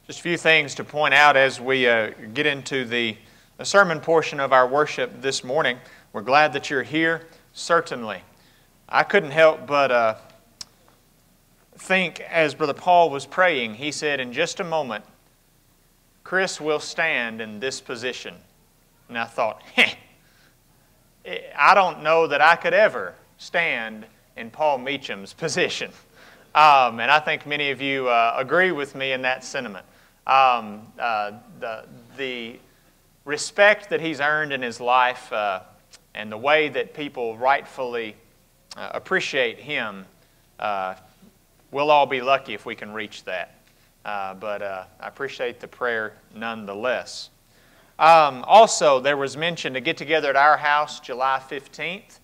Just a few things to point out as we get into the sermon portion of our worship this morning. We're glad that you're here, certainly. I couldn't help but think as Brother Paul was praying, he said, in just a moment, Chris will stand in this position. And I thought, I don't know that I could ever stand in Paul Meacham's position. And I think many of you agree with me in that sentiment. The respect that he's earned in his life and the way that people rightfully appreciate him, we'll all be lucky if we can reach that. But I appreciate the prayer nonetheless. Also, there was mentioned to get together at our house July 15th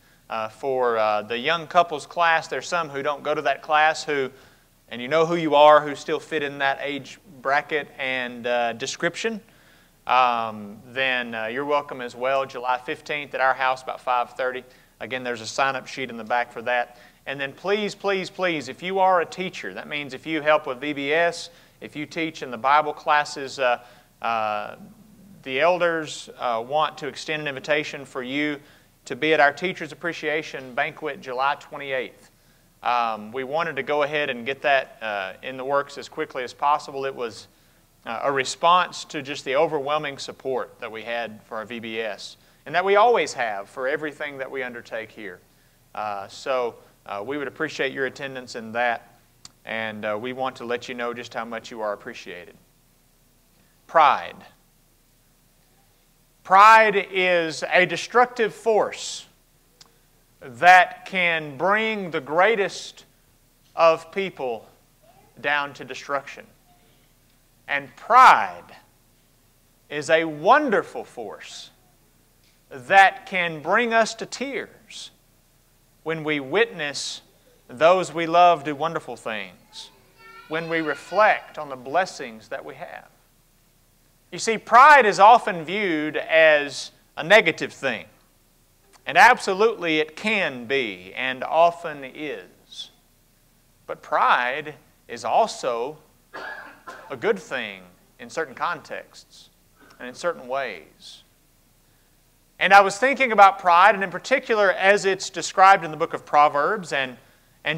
for the young couples class. There's some who don't go to that class and you know who you are, who still fit in that age bracket and description. Then you're welcome as well. July 15th at our house, about 5:30. Again, there's a sign-up sheet in the back for that. And then please, please, please, if you are a teacher, that means if you help with VBS, if you teach in the Bible classes, the elders want to extend an invitation for you to be at our Teachers Appreciation Banquet July 28th. We wanted to go ahead and get that in the works as quickly as possible. It was a response to just the overwhelming support that we had for our VBS and that we always have for everything that we undertake here. So we would appreciate your attendance in that, and we want to let you know just how much you are appreciated. Pride. Pride is a destructive force that can bring the greatest of people down to destruction. And pride is a wonderful force that can bring us to tears when we witness those we love do wonderful things, when we reflect on the blessings that we have. You see, pride is often viewed as a negative thing. And absolutely it can be, and often is. But pride is also a good thing in certain contexts and in certain ways. And I was thinking about pride, and in particular as it's described in the book of Proverbs and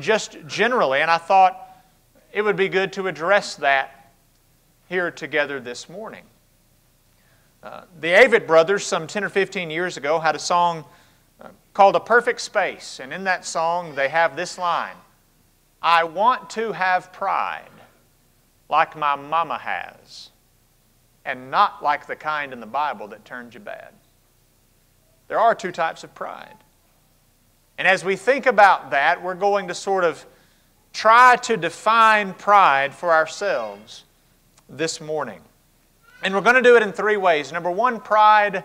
just generally, and I thought it would be good to address that here together this morning. The Avett brothers, some 10 or 15 years ago, had a song called A Perfect Space. And in that song, they have this line, I want to have pride like my mama has, and not like the kind in the Bible that turns you bad. There are two types of pride. And as we think about that, we're going to sort of try to define pride for ourselves this morning. And we're going to do it in three ways. Number one, pride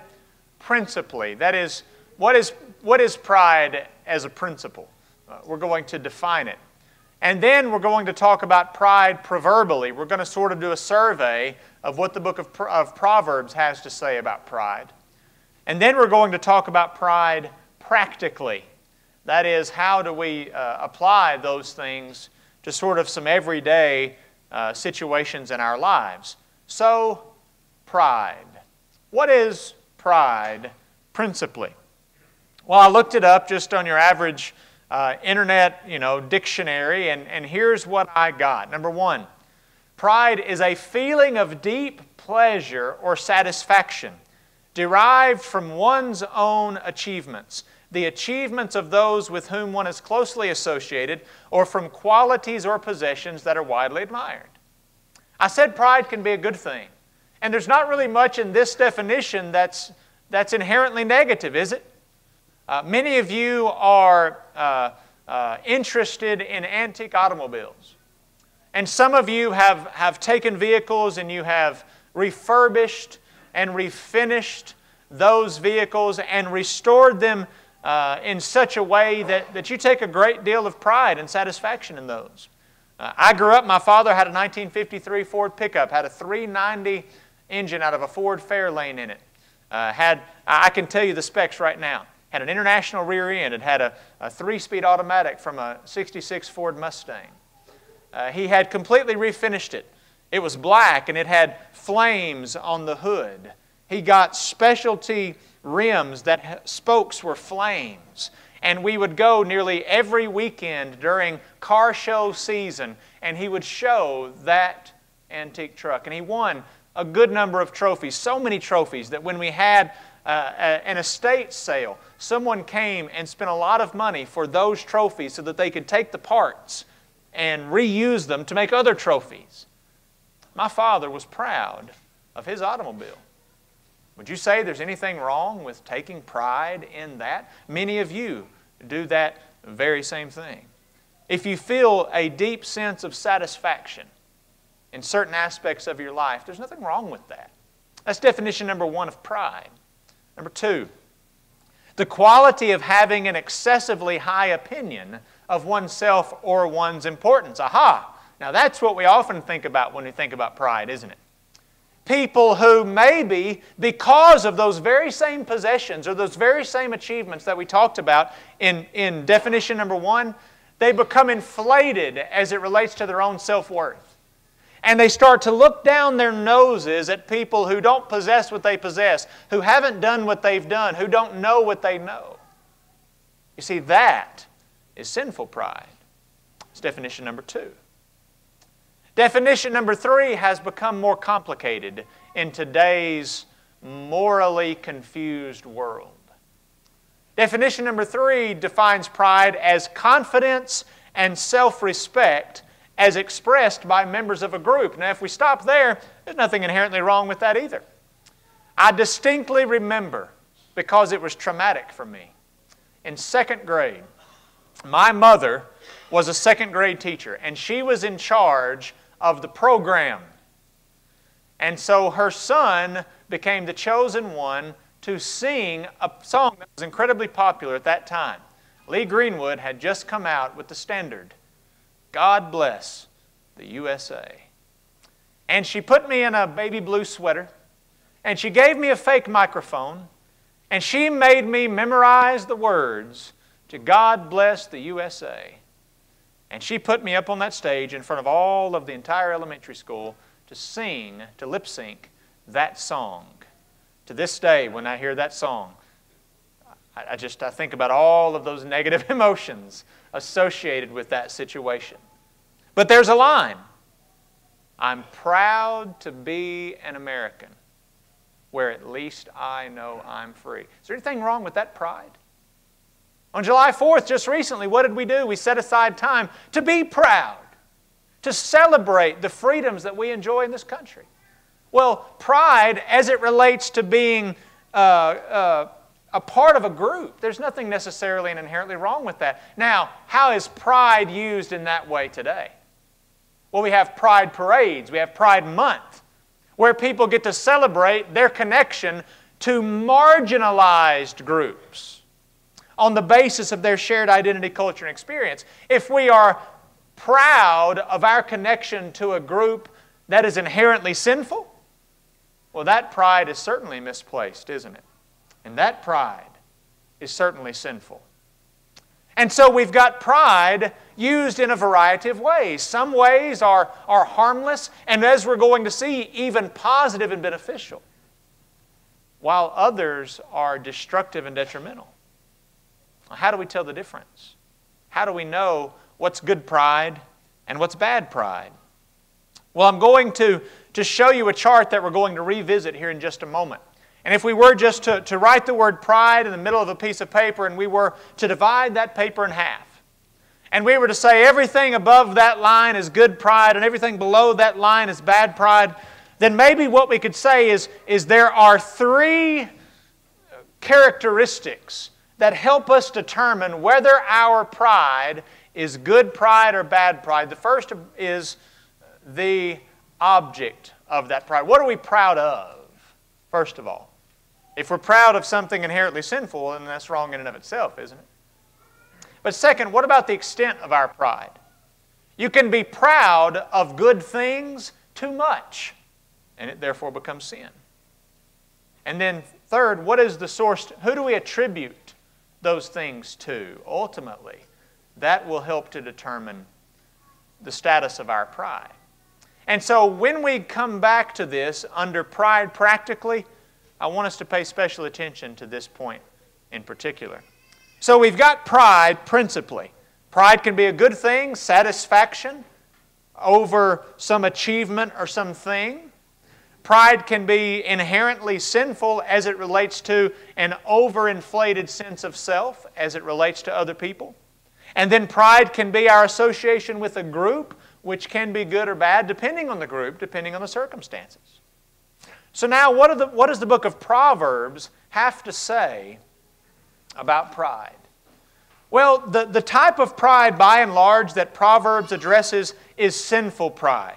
principally. That is, what is pride as a principle? We're going to define it. And then we're going to talk about pride proverbially. We're going to sort of do a survey of what the book of Proverbs has to say about pride. And then we're going to talk about pride practically. That is, how do we apply those things to sort of some everyday situations in our lives. So, pride. What is pride principally? Well, I looked it up just on your average internet, dictionary, and here's what I got. Number one, pride is a feeling of deep pleasure or satisfaction derived from one's own achievements, the achievements of those with whom one is closely associated, or from qualities or possessions that are widely admired. I said pride can be a good thing. And there's not really much in this definition that's inherently negative, is it? Many of you are interested in antique automobiles. And some of you have taken vehicles and you have refurbished and refinished those vehicles and restored them in such a way that you take a great deal of pride and satisfaction in those. I grew up, my father had a 1953 Ford pickup, had a 390 engine out of a Ford Fairlane in it. I can tell you the specs right now. Had an international rear end. It had a 3-speed automatic from a 66 Ford Mustang. He had completely refinished it. It was black and it had flames on the hood. He got specialty rims that spokes were flames. And we would go nearly every weekend during car show season, and he would show that antique truck. And he won a good number of trophies, so many trophies that when we had an estate sale, someone came and spent a lot of money for those trophies so that they could take the parts and reuse them to make other trophies. My father was proud of his automobile. Would you say there's anything wrong with taking pride in that? Many of you do that very same thing. If you feel a deep sense of satisfaction in certain aspects of your life, there's nothing wrong with that. That's definition number one of pride. Number two, the quality of having an excessively high opinion of oneself or one's importance. Aha! Now that's what we often think about when we think about pride, isn't it? People who maybe, because of those very same possessions or those very same achievements that we talked about in definition number one, they become inflated as it relates to their own self-worth. And they start to look down their noses at people who don't possess what they possess, who haven't done what they've done, who don't know what they know. You see, that is sinful pride. It's definition number two. Definition number three has become more complicated in today's morally confused world. Definition number three defines pride as confidence and self-respect as expressed by members of a group. Now, if we stop there, there's nothing inherently wrong with that either. I distinctly remember, because it was traumatic for me, in second grade, my mother was a second grade teacher, and she was in charge of the program. And so her son became the chosen one to sing a song that was incredibly popular at that time. Lee Greenwood had just come out with the standard, God Bless the USA. And she put me in a baby blue sweater, and she gave me a fake microphone, and she made me memorize the words to God Bless the USA. And she put me up on that stage in front of all of the entire elementary school to sing, to lip sync that song. To this day, when I hear that song, I think about all of those negative emotions associated with that situation. But there's a line. I'm proud to be an American, where at least I know I'm free. Is there anything wrong with that pride? On July 4th, just recently, what did we do? We set aside time to be proud, to celebrate the freedoms that we enjoy in this country. Well, pride, as it relates to being a part of a group, there's nothing necessarily and inherently wrong with that. Now, how is pride used in that way today? Well, we have pride parades, we have Pride Month, where people get to celebrate their connection to marginalized groups on the basis of their shared identity, culture, and experience. If we are proud of our connection to a group that is inherently sinful, well, that pride is certainly misplaced, isn't it? And that pride is certainly sinful. And so we've got pride used in a variety of ways. Some ways are harmless, and as we're going to see, even positive and beneficial, while others are destructive and detrimental. How do we tell the difference? How do we know what's good pride and what's bad pride? Well, I'm going to show you a chart that we're going to revisit here in just a moment. And if we were just to write the word pride in the middle of a piece of paper and we were to divide that paper in half, and we were to say everything above that line is good pride and everything below that line is bad pride, then maybe what we could say is there are three characteristics that help us determine whether our pride is good pride or bad pride. The first is the object of that pride. What are we proud of, first of all? If we're proud of something inherently sinful, then that's wrong in and of itself, isn't it? But second, what about the extent of our pride? You can be proud of good things too much, and it therefore becomes sin. And then third, what is the source? Who do we attribute those things to? Ultimately, that will help to determine the status of our pride. And so when we come back to this under pride practically, I want us to pay special attention to this point in particular. So we've got pride principally. Pride can be a good thing, satisfaction over some achievement or something. Pride can be inherently sinful as it relates to an overinflated sense of self, as it relates to other people. And then pride can be our association with a group, which can be good or bad depending on the group, depending on the circumstances. So now what does the book of Proverbs have to say about pride? Well, the type of pride by and large that Proverbs addresses is sinful pride.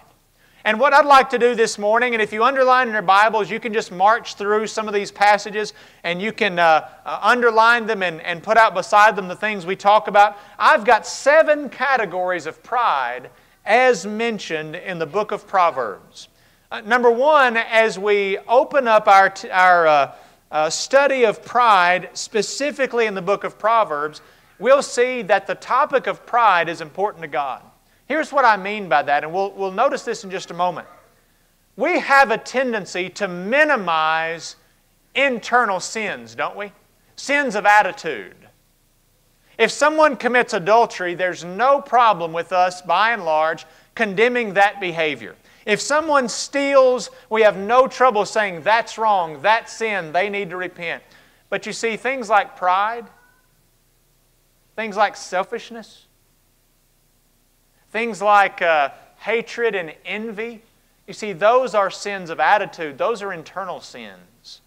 And what I'd like to do this morning, and if you underline in your Bibles, you can just march through some of these passages and you can underline them and put out beside them the things we talk about. I've got 7 categories of pride as mentioned in the book of Proverbs. Number 1, as we open up our study of pride, specifically in the book of Proverbs, we'll see that the topic of pride is important to God. Here's what I mean by that, and we'll notice this in just a moment. We have a tendency to minimize internal sins, don't we? Sins of attitude. If someone commits adultery, there's no problem with us, by and large, condemning that behavior. If someone steals, we have no trouble saying that's wrong, that's sin, they need to repent. But you see, things like pride, things like selfishness, things like hatred and envy, you see, those are sins of attitude. Those are internal sins.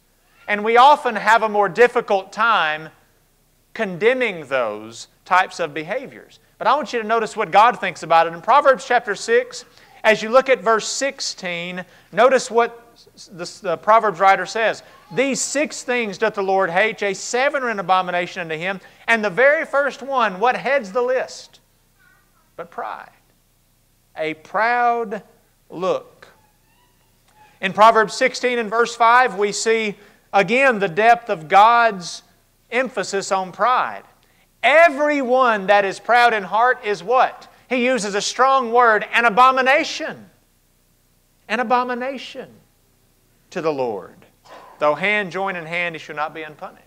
And we often have a more difficult time condemning those types of behaviors. But I want you to notice what God thinks about it. In Proverbs chapter 6, as you look at verse 16, notice what the Proverbs writer says. These 6 things doth the Lord hate, yea, 7 are an abomination unto Him. And the very first one, what heads the list? But pride. A proud look. In Proverbs 16 and verse 5, we see again the depth of God's emphasis on pride. Everyone that is proud in heart is what? He uses a strong word, an abomination. An abomination to the Lord. Though hand join in hand, he shall not be unpunished.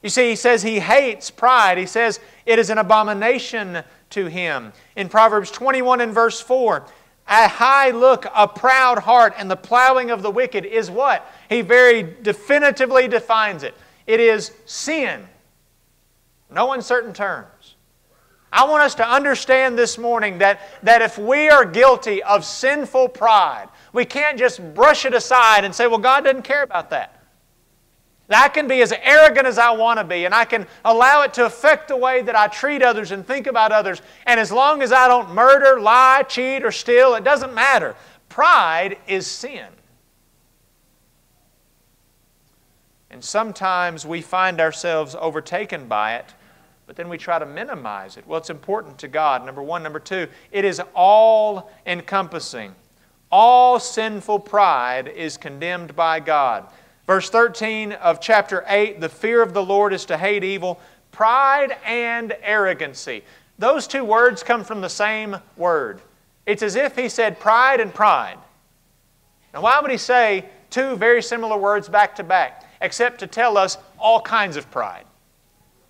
You see, he says he hates pride. He says it is an abomination to him. In Proverbs 21 and verse 4, a high look, a proud heart, and the plowing of the wicked is what? He very definitively defines it. It is sin. No uncertain terms. I want us to understand this morning that if we are guilty of sinful pride, we can't just brush it aside and say, well, God doesn't care about that. I can be as arrogant as I want to be, and I can allow it to affect the way that I treat others and think about others. And as long as I don't murder, lie, cheat, or steal, it doesn't matter. Pride is sin. And sometimes we find ourselves overtaken by it, but then we try to minimize it. Well, it's important to God, number 1. Number 2, it is all-encompassing. All sinful pride is condemned by God. Verse 13 of chapter 8, the fear of the Lord is to hate evil, pride and arrogancy. Those 2 words come from the same word. It's as if he said pride and pride. Now, why would he say 2 very similar words back to back? Except to tell us all kinds of pride.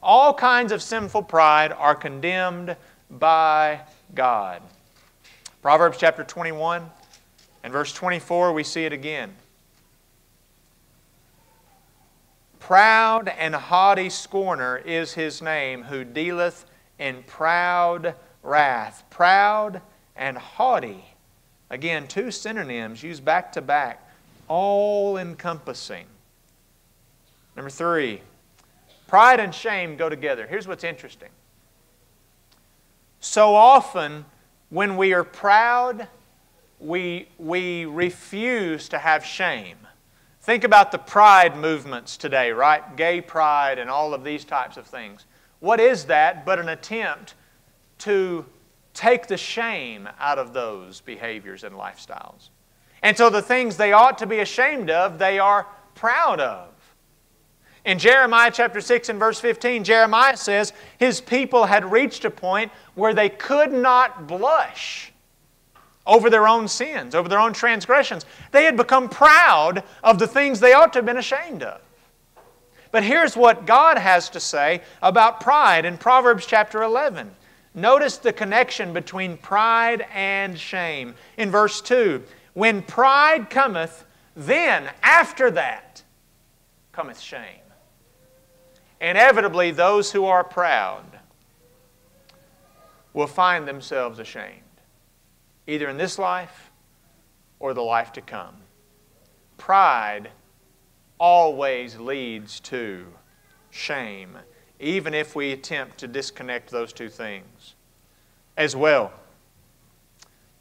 All kinds of sinful pride are condemned by God. Proverbs chapter 21 and verse 24, we see it again. Proud and haughty scorner is his name, who dealeth in proud wrath. Proud and haughty. Again, 2 synonyms used back to back. All-encompassing. Number 3, pride and shame go together. Here's what's interesting. So often, when we are proud, we refuse to have shame. Think about the pride movements today, right? Gay pride and all of these types of things. What is that but an attempt to take the shame out of those behaviors and lifestyles? And so the things they ought to be ashamed of, they are proud of. In Jeremiah chapter 6 and verse 15, Jeremiah says his people had reached a point where they could not blush over their own sins, over their own transgressions. They had become proud of the things they ought to have been ashamed of. But here's what God has to say about pride in Proverbs chapter 11. Notice the connection between pride and shame. In verse 2, when pride cometh, then after that cometh shame. Inevitably, those who are proud will find themselves ashamed, either in this life or the life to come. Pride always leads to shame, even if we attempt to disconnect those two things as well.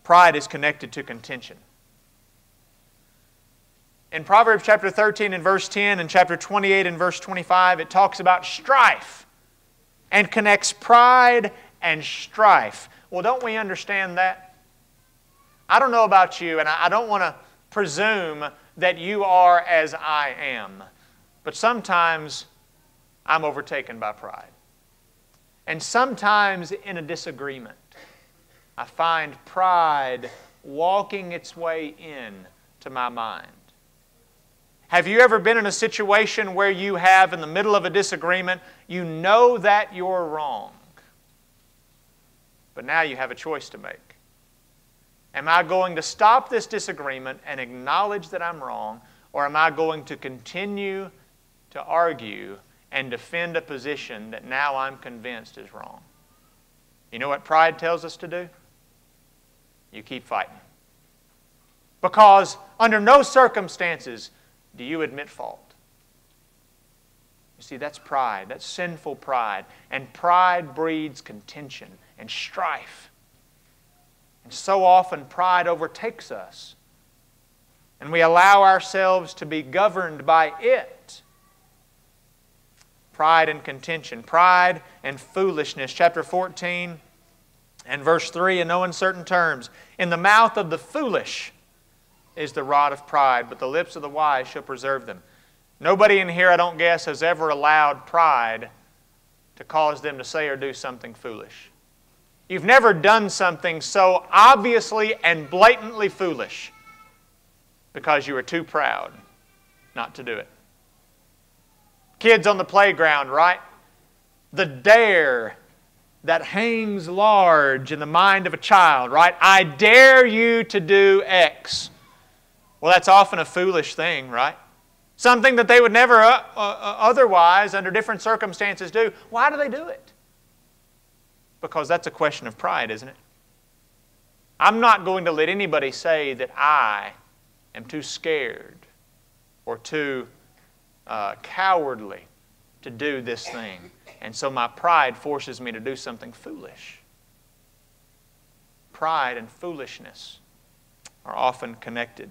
Pride is connected to contention. In Proverbs chapter 13 and verse 10 and chapter 28 and verse 25, it talks about strife and connects pride and strife. Well, don't we understand that? I don't know about you, and I don't want to presume that you are as I am. But sometimes I'm overtaken by pride. And sometimes in a disagreement, I find pride walking its way in to my mind. Have you ever been in a situation where you have, in the middle of a disagreement, you know that you're wrong, but now you have a choice to make? Am I going to stop this disagreement and acknowledge that I'm wrong, or am I going to continue to argue and defend a position that now I'm convinced is wrong? You know what pride tells us to do? You keep fighting. Because under no circumstances do you admit fault. You see, that's pride. That's sinful pride. And pride breeds contention and strife. And so often pride overtakes us. And we allow ourselves to be governed by it. Pride and contention. Pride and foolishness. Chapter 14 and verse 3, in no uncertain terms. In the mouth of the foolish is the rod of pride, but the lips of the wise shall preserve them. Nobody in here, I don't guess, has ever allowed pride to cause them to say or do something foolish. You've never done something so obviously and blatantly foolish because you were too proud not to do it. Kids on the playground, right? The dare that hangs large in the mind of a child, right? I dare you to do X. Well, that's often a foolish thing, right? Something that they would never otherwise, under different circumstances, do. Why do they do it? Because that's a question of pride, isn't it? I'm not going to let anybody say that I am too scared or too cowardly to do this thing. And so my pride forces me to do something foolish. Pride and foolishness are often connected.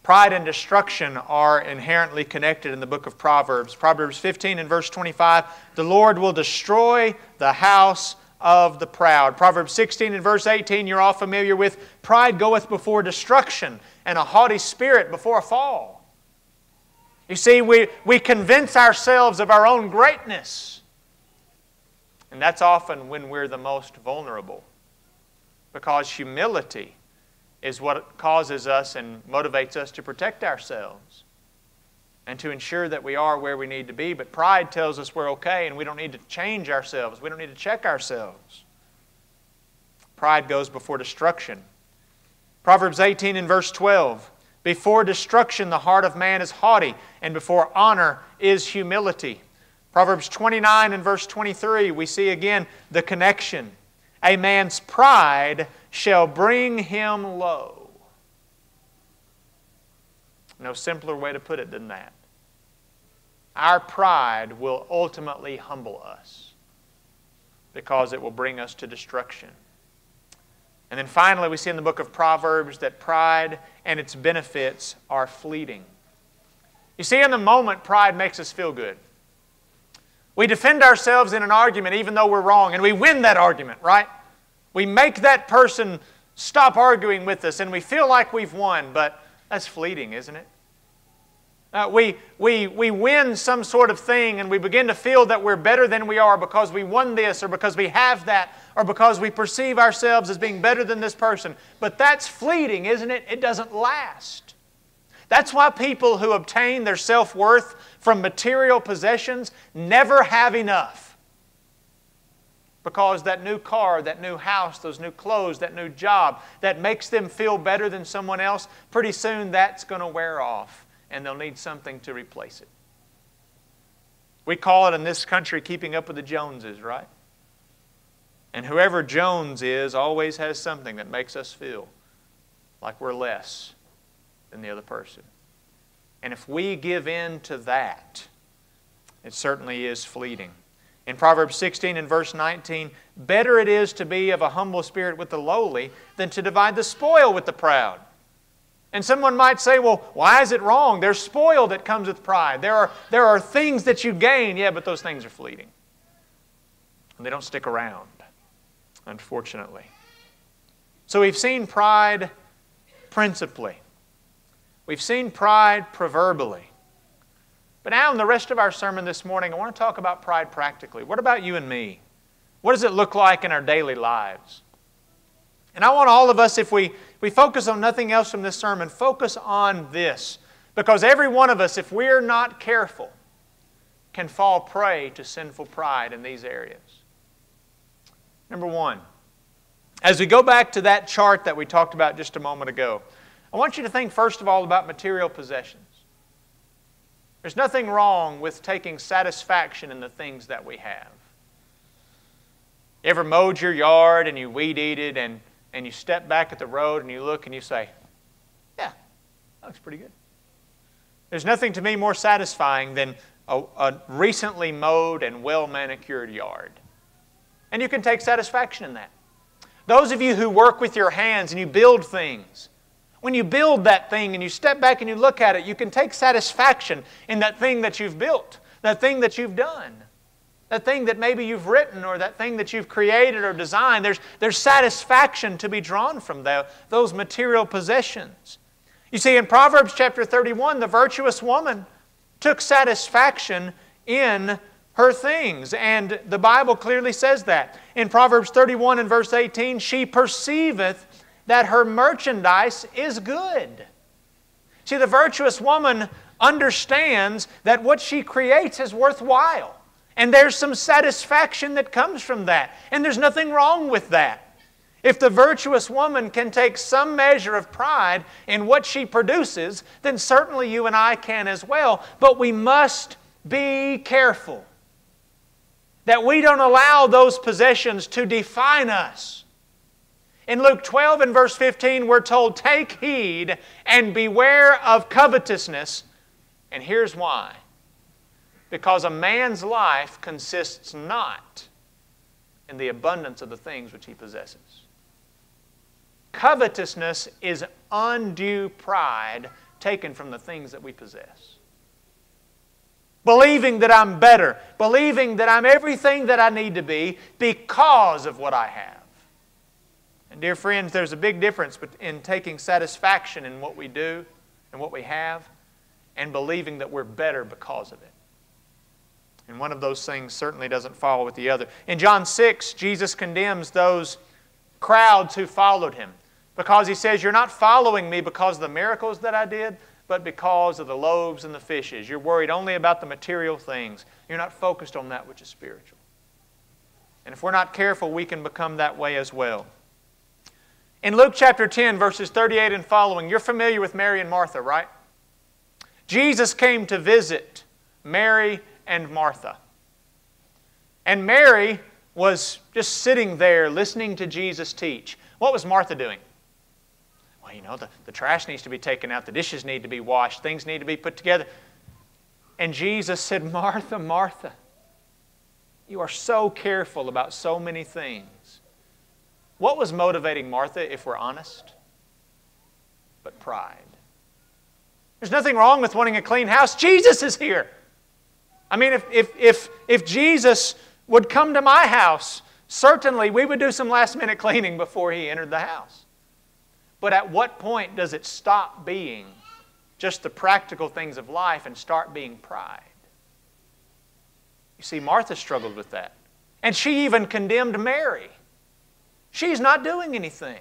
Pride and destruction are inherently connected in the book of Proverbs. Proverbs 15 and verse 25, the Lord will destroy the house of the proud. Proverbs 16 and verse 18, you're all familiar with, pride goeth before destruction, and a haughty spirit before a fall. You see, we convince ourselves of our own greatness. And that's often when we're the most vulnerable. Because humility is what causes us and motivates us to protect ourselves and to ensure that we are where we need to be. But pride tells us we're okay and we don't need to change ourselves. We don't need to check ourselves. Pride goes before destruction. Proverbs 18 and verse 12, before destruction the heart of man is haughty, and before honor is humility. Proverbs 29 and verse 23, we see again the connection. A man's pride shall bring him low. No simpler way to put it than that. Our pride will ultimately humble us because it will bring us to destruction. And then finally, we see in the book of Proverbs that pride and its benefits are fleeting. You see, in the moment, pride makes us feel good. We defend ourselves in an argument even though we're wrong, and we win that argument, right? We make that person stop arguing with us, and we feel like we've won, but that's fleeting, isn't it? We win some sort of thing and we begin to feel that we're better than we are because we won this or because we have that or because we perceive ourselves as being better than this person. But that's fleeting, isn't it? It doesn't last. That's why people who obtain their self-worth from material possessions never have enough. Because that new car, that new house, those new clothes, that new job that makes them feel better than someone else, pretty soon that's going to wear off. And they'll need something to replace it. We call it in this country keeping up with the Joneses, right? And whoever Jones is always has something that makes us feel like we're less than the other person. And if we give in to that, it certainly is fleeting. In Proverbs 16 and verse 19, better it is to be of a humble spirit with the lowly than to divide the spoil with the proud. And someone might say, well, why is it wrong? There's spoil that comes with pride. There are things that you gain. Yeah, but those things are fleeting. And they don't stick around, unfortunately. So we've seen pride principally. We've seen pride proverbially. But now in the rest of our sermon this morning, I want to talk about pride practically. What about you and me? What does it look like in our daily lives? And I want all of us, if we focus on nothing else from this sermon, focus on this. Because every one of us, if we're not careful, can fall prey to sinful pride in these areas. Number one, as we go back to that chart that we talked about just a moment ago, I want you to think first of all about material possessions. There's nothing wrong with taking satisfaction in the things that we have. You ever mowed your yard and you weed-eated and you step back at the road and you look and you say, yeah, that looks pretty good. There's nothing to me more satisfying than a recently mowed and well-manicured yard. And you can take satisfaction in that. Those of you who work with your hands and you build things, when you build that thing and you step back and you look at it, you can take satisfaction in that thing that you've built, that thing that you've done. That thing that maybe you've written or that thing that you've created or designed, there's satisfaction to be drawn from those material possessions. You see, in Proverbs chapter 31, the virtuous woman took satisfaction in her things. And the Bible clearly says that. In Proverbs 31 and verse 18, she perceiveth that her merchandise is good. See, the virtuous woman understands that what she creates is worthwhile. And there's some satisfaction that comes from that. And there's nothing wrong with that. If the virtuous woman can take some measure of pride in what she produces, then certainly you and I can as well. But we must be careful that we don't allow those possessions to define us. In Luke 12 and verse 15, we're told, take heed and beware of covetousness. And here's why. Because a man's life consists not in the abundance of the things which he possesses. Covetousness is undue pride taken from the things that we possess. Believing that I'm better, believing that I'm everything that I need to be because of what I have. And dear friends, there's a big difference in taking satisfaction in what we do and what we have and believing that we're better because of it. And one of those things certainly doesn't fall with the other. In John 6, Jesus condemns those crowds who followed Him because He says, you're not following me because of the miracles that I did, but because of the loaves and the fishes. You're worried only about the material things. You're not focused on that which is spiritual. And if we're not careful, we can become that way as well. In Luke chapter 10, verses 38 and following, you're familiar with Mary and Martha, right? Jesus came to visit Mary and Martha. And Mary was just sitting there listening to Jesus teach. What was Martha doing? Well, you know, the trash needs to be taken out, the dishes need to be washed, things need to be put together. And Jesus said, Martha, Martha, you are so careful about so many things. What was motivating Martha, if we're honest? But pride. There's nothing wrong with wanting a clean house. Jesus is here. I mean, if Jesus would come to my house, certainly we would do some last-minute cleaning before He entered the house. But at what point does it stop being just the practical things of life and start being pride. You see, Martha struggled with that. And she even condemned Mary. She's not doing anything.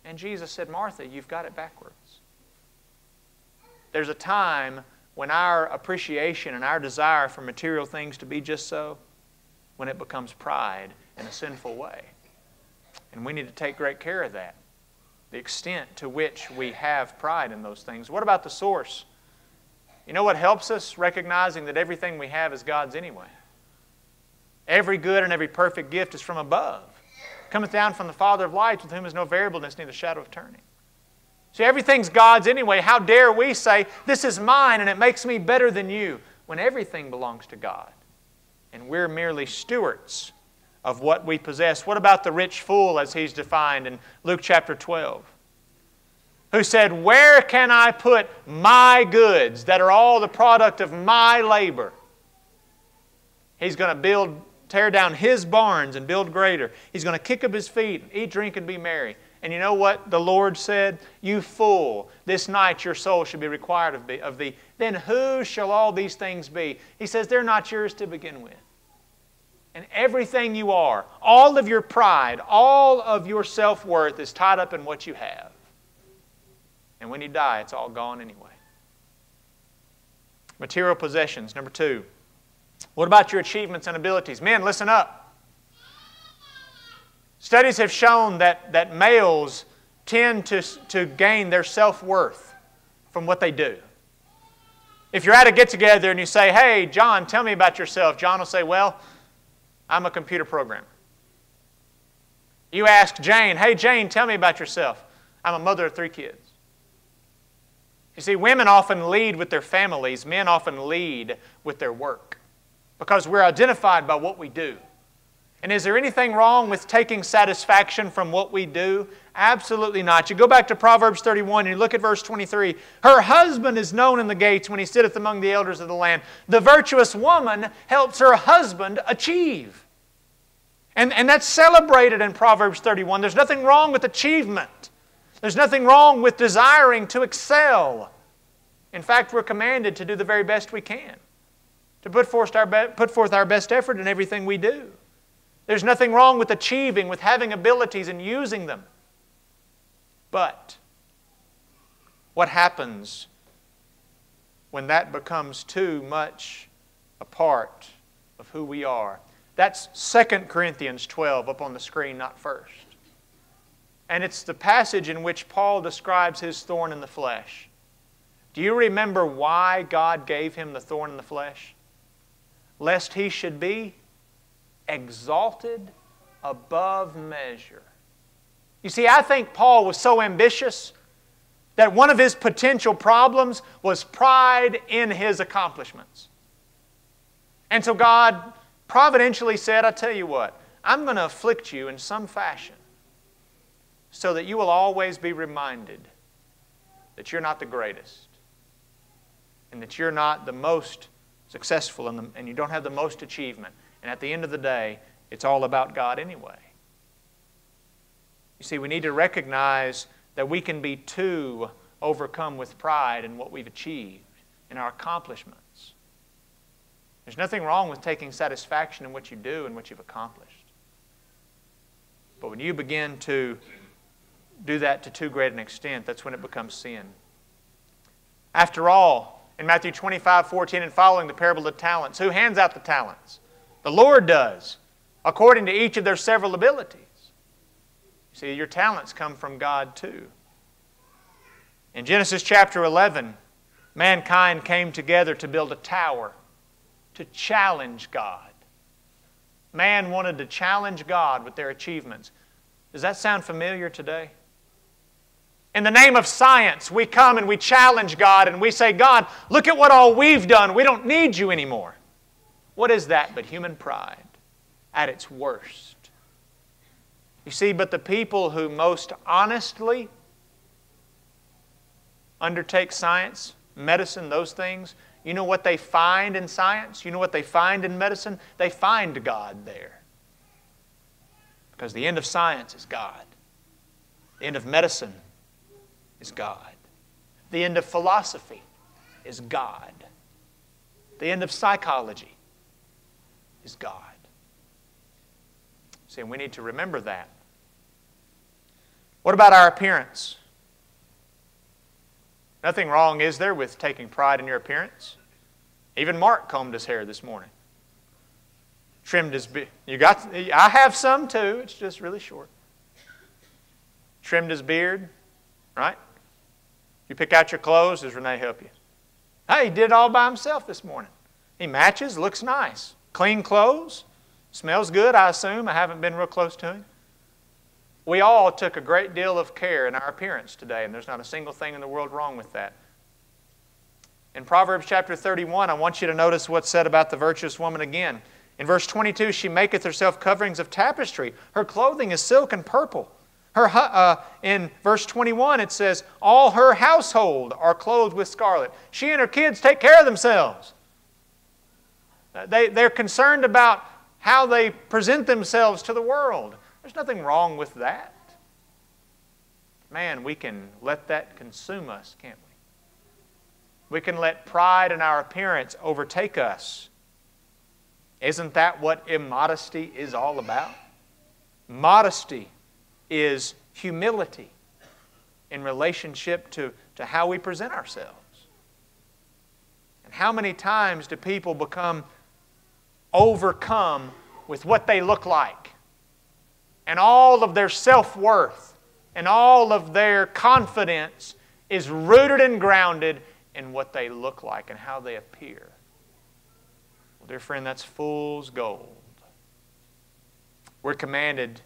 And Jesus said, Martha, you've got it backwards. There's a time when our appreciation and our desire for material things to be just so, when it becomes pride in a sinful way. And we need to take great care of that, the extent to which we have pride in those things. What about the source? You know what helps us? Recognizing that everything we have is God's anyway. Every good and every perfect gift is from above. Cometh down from the Father of lights, with whom is no variableness, neither shadow of turning. See, everything's God's anyway. How dare we say, this is mine and it makes me better than you, when everything belongs to God. And we're merely stewards of what we possess. What about the rich fool, as he's defined in Luke chapter 12? Who said, where can I put my goods that are all the product of my labor? He's going to tear down his barns and build greater. He's going to kick up his feet, eat, drink, and be merry. And you know what the Lord said? You fool, this night your soul shall be required of thee. Then whose shall all these things be? He says they're not yours to begin with. And everything you are, all of your pride, all of your self-worth is tied up in what you have. And when you die, it's all gone anyway. Material possessions, number 2. What about your achievements and abilities? Men, listen up. Studies have shown that males tend to gain their self-worth from what they do. If you're at a get-together and you say, hey, John, tell me about yourself, John will say, well, I'm a computer programmer. You ask Jane, hey, Jane, tell me about yourself. I'm a mother of 3 kids. You see, women often lead with their families. Men often lead with their work because we're identified by what we do. And is there anything wrong with taking satisfaction from what we do? Absolutely not. You go back to Proverbs 31 and you look at verse 23. Her husband is known in the gates when he sitteth among the elders of the land. The virtuous woman helps her husband achieve. And that's celebrated in Proverbs 31. There's nothing wrong with achievement. There's nothing wrong with desiring to excel. In fact, we're commanded to do the very best we can, to put forth our best effort in everything we do. There's nothing wrong with achieving, with having abilities and using them. But what happens when that becomes too much a part of who we are? That's 2 Corinthians 12 up on the screen, not first. And it's the passage in which Paul describes his thorn in the flesh. Do you remember why God gave him the thorn in the flesh? Lest he should be exalted above measure. You see, I think Paul was so ambitious that one of his potential problems was pride in his accomplishments. And so God providentially said, I tell you what, I'm going to afflict you in some fashion so that you will always be reminded that you're not the greatest and that you're not the most successful and you don't have the most achievement. And at the end of the day, it's all about God anyway. You see, we need to recognize that we can be too overcome with pride in what we've achieved, in our accomplishments. There's nothing wrong with taking satisfaction in what you do and what you've accomplished. But when you begin to do that to too great an extent, that's when it becomes sin. After all, in Matthew 25:14 and following, the parable of the talents, who hands out the talents? The Lord does, according to each of their several abilities. You see, your talents come from God too. In Genesis chapter 11, mankind came together to build a tower to challenge God. Man wanted to challenge God with their achievements. Does that sound familiar today? In the name of science, we come and we challenge God and we say, God, look at what all we've done. We don't need you anymore. What is that but human pride at its worst? You see, but the people who most honestly undertake science, medicine, those things, you know what they find in science? You know what they find in medicine? They find God there. Because the end of science is God. The end of medicine is God. The end of philosophy is God. The end of psychology is God. See, we need to remember that. What about our appearance? Nothing wrong, is there, with taking pride in your appearance? Even Mark combed his hair this morning. Trimmed his beard. I have some too. It's just really short. Trimmed his beard, right? You pick out your clothes. Does Renee help you? Hey, he did it all by himself this morning. He matches, looks nice. Clean clothes. Smells good, I assume. I haven't been real close to him. We all took a great deal of care in our appearance today, and there's not a single thing in the world wrong with that. In Proverbs chapter 31, I want you to notice what's said about the virtuous woman again. In verse 22, she maketh herself coverings of tapestry. Her clothing is silk and purple. In verse 21, it says, all her household are clothed with scarlet. She and her kids take care of themselves. They're concerned about how they present themselves to the world. There's nothing wrong with that. Man, we can let that consume us, can't we? We can let pride in our appearance overtake us. Isn't that what immodesty is all about? Modesty is humility in relationship to how we present ourselves. And how many times do people become overcome with what they look like? And all of their self-worth and all of their confidence is rooted and grounded in what they look like and how they appear. Well, dear friend, that's fool's gold. We're commanded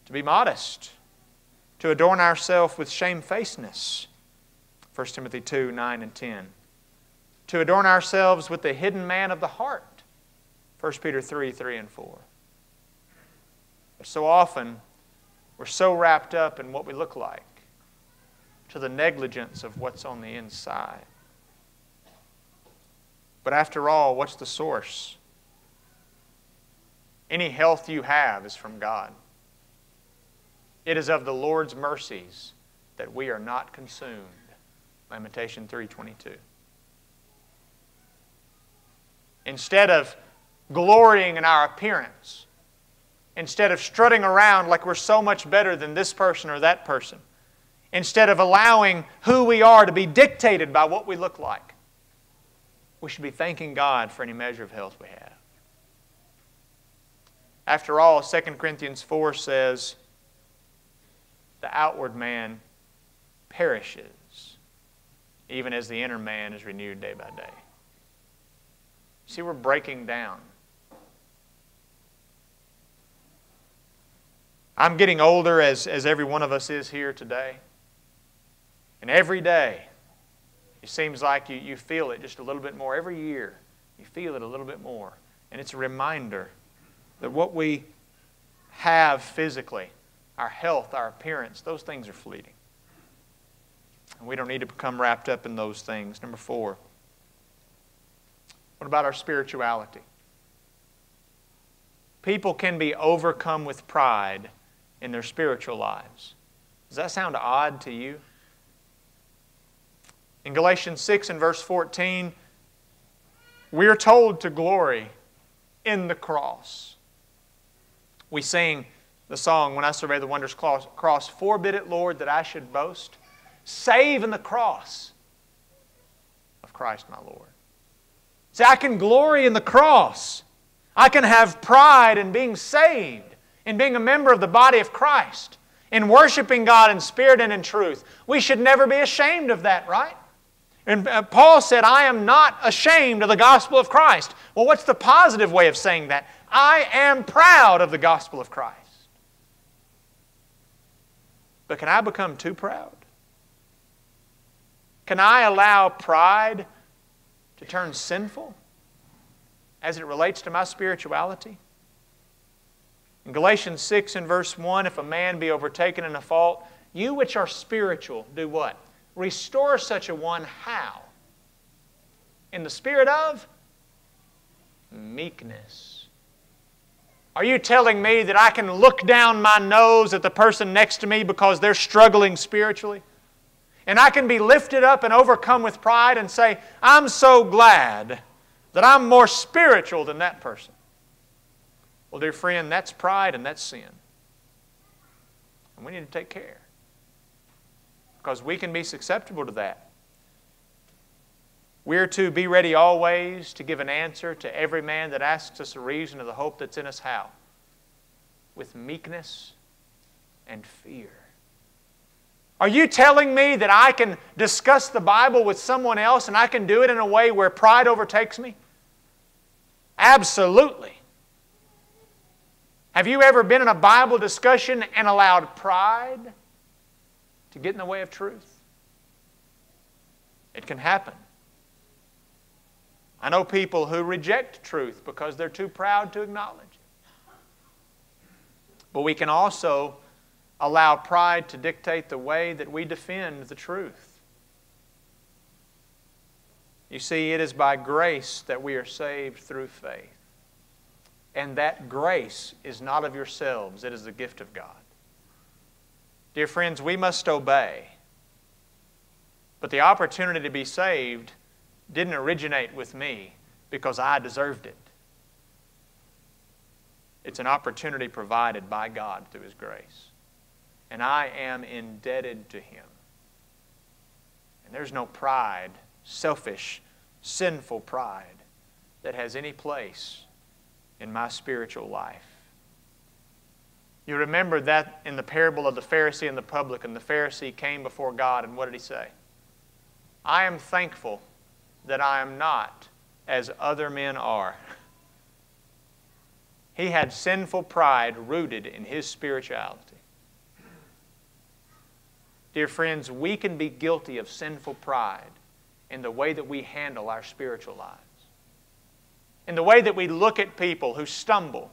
to be modest, to adorn ourselves with shamefacedness. 1 Timothy 2, 9 and 10. To adorn ourselves with the hidden man of the heart. 1 Peter 3, 3 and 4. But so often, we're so wrapped up in what we look like to the negligence of what's on the inside. But after all, what's the source? Any health you have is from God. It is of the Lord's mercies that we are not consumed. Lamentation 3:22. Instead of glorying in our appearance, instead of strutting around like we're so much better than this person or that person, instead of allowing who we are to be dictated by what we look like, we should be thanking God for any measure of health we have. After all, 2 Corinthians 4 says, the outward man perishes, even as the inner man is renewed day by day. See, we're breaking down. I'm getting older as every one of us is here today. And every day, it seems like you feel it just a little bit more. Every year, you feel it a little bit more. And it's a reminder that what we have physically, our health, our appearance, those things are fleeting. And we don't need to become wrapped up in those things. Number 4. What about our spirituality? People can be overcome with pride in their spiritual lives. Does that sound odd to you? In Galatians 6 and verse 14, we are told to glory in the cross. We sing the song, When I Survey the Wondrous Cross, forbid it, Lord, that I should boast, save in the cross of Christ my Lord. See, I can glory in the cross. I can have pride in being saved, in being a member of the body of Christ, in worshiping God in spirit and in truth. We should never be ashamed of that, right? And Paul said, I am not ashamed of the gospel of Christ. Well, what's the positive way of saying that? I am proud of the gospel of Christ. But can I become too proud? Can I allow pride to turn sinful as it relates to my spirituality? In Galatians 6 and verse 1, if a man be overtaken in a fault, you which are spiritual, do what? Restore such a one how? In the spirit of meekness. Are you telling me that I can look down my nose at the person next to me because they're struggling spiritually? And I can be lifted up and overcome with pride and say, I'm so glad that I'm more spiritual than that person. Well, dear friend, that's pride and that's sin. And we need to take care. Because we can be susceptible to that. We're to be ready always to give an answer to every man that asks us a reason of the hope that's in us. How? With meekness and fear. Are you telling me that I can discuss the Bible with someone else and I can do it in a way where pride overtakes me? Absolutely. Have you ever been in a Bible discussion and allowed pride to get in the way of truth? It can happen. I know people who reject truth because they're too proud to acknowledge it. But we can also allow pride to dictate the way that we defend the truth. You see, it is by grace that we are saved through faith. And that grace is not of yourselves, it is the gift of God. Dear friends, we must obey. But the opportunity to be saved didn't originate with me because I deserved it. It's an opportunity provided by God through His grace. And I am indebted to Him. And there's no pride, selfish, sinful pride that has any place in my spiritual life. You remember that in the parable of the Pharisee and the publican. The Pharisee came before God, and what did he say? I am thankful that I am not as other men are. He had sinful pride rooted in his spirituality. Dear friends, we can be guilty of sinful pride in the way that we handle our spiritual lives. In the way that we look at people who stumble.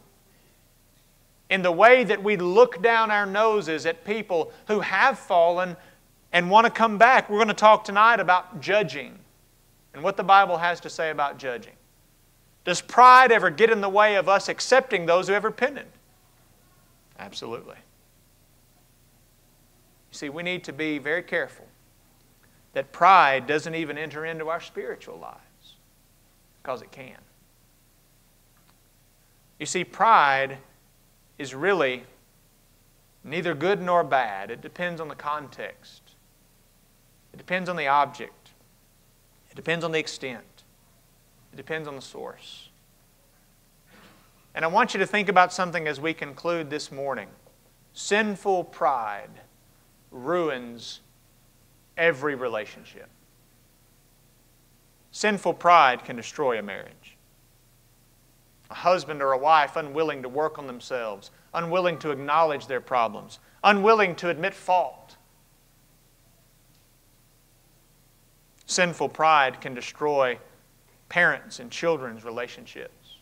In the way that we look down our noses at people who have fallen and want to come back. We're going to talk tonight about judging and what the Bible has to say about judging. Does pride ever get in the way of us accepting those who have repented? Absolutely. You see, we need to be very careful that pride doesn't even enter into our spiritual lives, because it can. You see, pride is really neither good nor bad. It depends on the context. It depends on the object. It depends on the extent. It depends on the source. And I want you to think about something as we conclude this morning. Sinful pride ruins every relationship. Sinful pride can destroy a marriage. A husband or a wife unwilling to work on themselves, unwilling to acknowledge their problems, unwilling to admit fault. Sinful pride can destroy parents and children's relationships.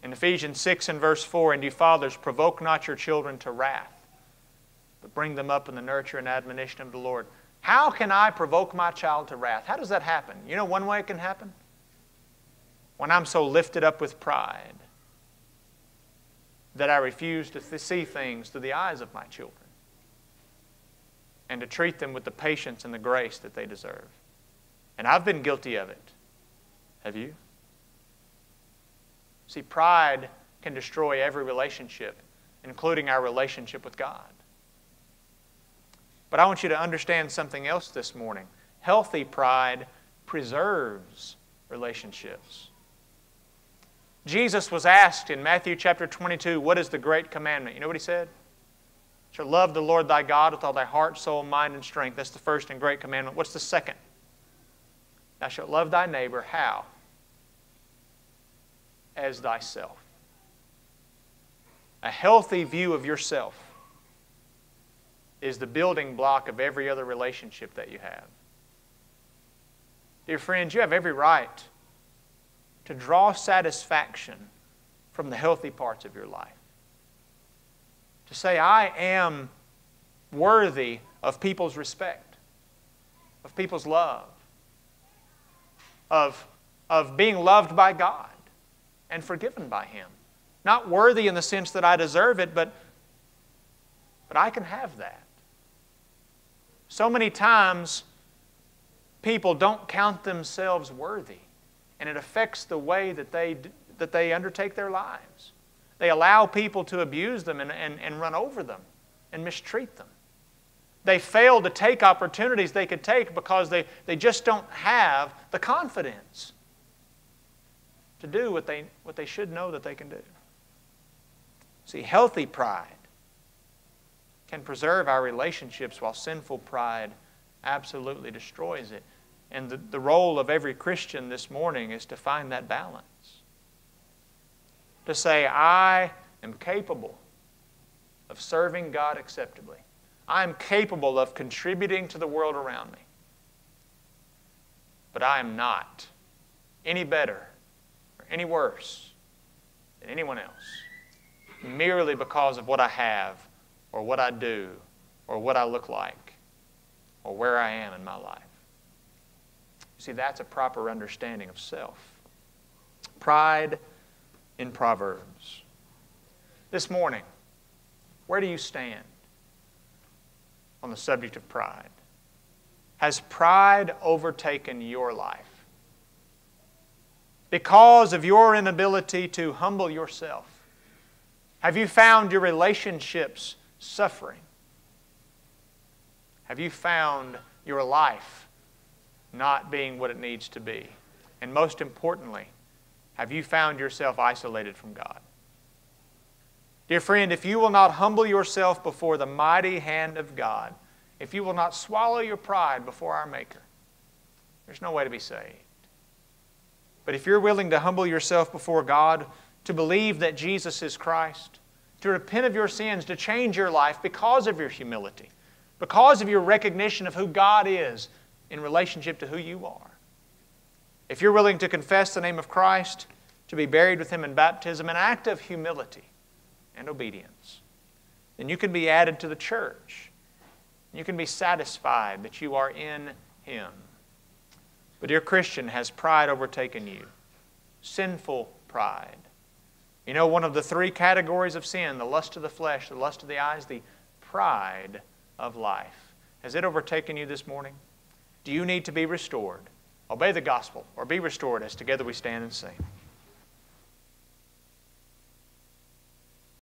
In Ephesians 6 and verse 4, and you fathers, provoke not your children to wrath, but bring them up in the nurture and admonition of the Lord. How can I provoke my child to wrath? How does that happen? You know one way it can happen? When I'm so lifted up with pride that I refuse to see things through the eyes of my children and to treat them with the patience and the grace that they deserve. And I've been guilty of it. Have you? See, pride can destroy every relationship, including our relationship with God. But I want you to understand something else this morning. Healthy pride preserves relationships. Jesus was asked in Matthew chapter 22, what is the great commandment? You know what He said? You shall love the Lord thy God with all thy heart, soul, mind, and strength. That's the first and great commandment. What's the second? Thou shalt love thy neighbor. How? As thyself. A healthy view of yourself is the building block of every other relationship that you have. Dear friends, you have every right to draw satisfaction from the healthy parts of your life. To say, I am worthy of people's respect, of people's love, of being loved by God and forgiven by Him. Not worthy in the sense that I deserve it, but I can have that. So many times, people don't count themselves worthy, and it affects the way that they undertake their lives. They allow people to abuse them and run over them and mistreat them. They fail to take opportunities they could take because they just don't have the confidence to do what they should know that they can do. See, healthy pride can preserve our relationships while sinful pride absolutely destroys it. And the role of every Christian this morning is to find that balance. To say, I am capable of serving God acceptably. I am capable of contributing to the world around me. But I am not any better or any worse than anyone else merely because of what I have or what I do or what I look like or where I am in my life. You see, that's a proper understanding of self. Pride in Proverbs. This morning, where do you stand on the subject of pride? Has pride overtaken your life? Because of your inability to humble yourself, have you found your relationships suffering? Have you found your life not being what it needs to be? And most importantly, have you found yourself isolated from God? Dear friend, if you will not humble yourself before the mighty hand of God, if you will not swallow your pride before our Maker, there's no way to be saved. But if you're willing to humble yourself before God, to believe that Jesus is Christ, to repent of your sins, to change your life because of your humility, because of your recognition of who God is in relationship to who you are. If you're willing to confess the name of Christ, to be buried with Him in baptism, an act of humility and obedience, then you can be added to the church. You can be satisfied that you are in Him. But dear Christian, has pride overtaken you? Sinful pride. You know, one of the three categories of sin, the lust of the flesh, the lust of the eyes, the pride of life. Has it overtaken you this morning? Do you need to be restored? Obey the gospel or be restored as together we stand and sing.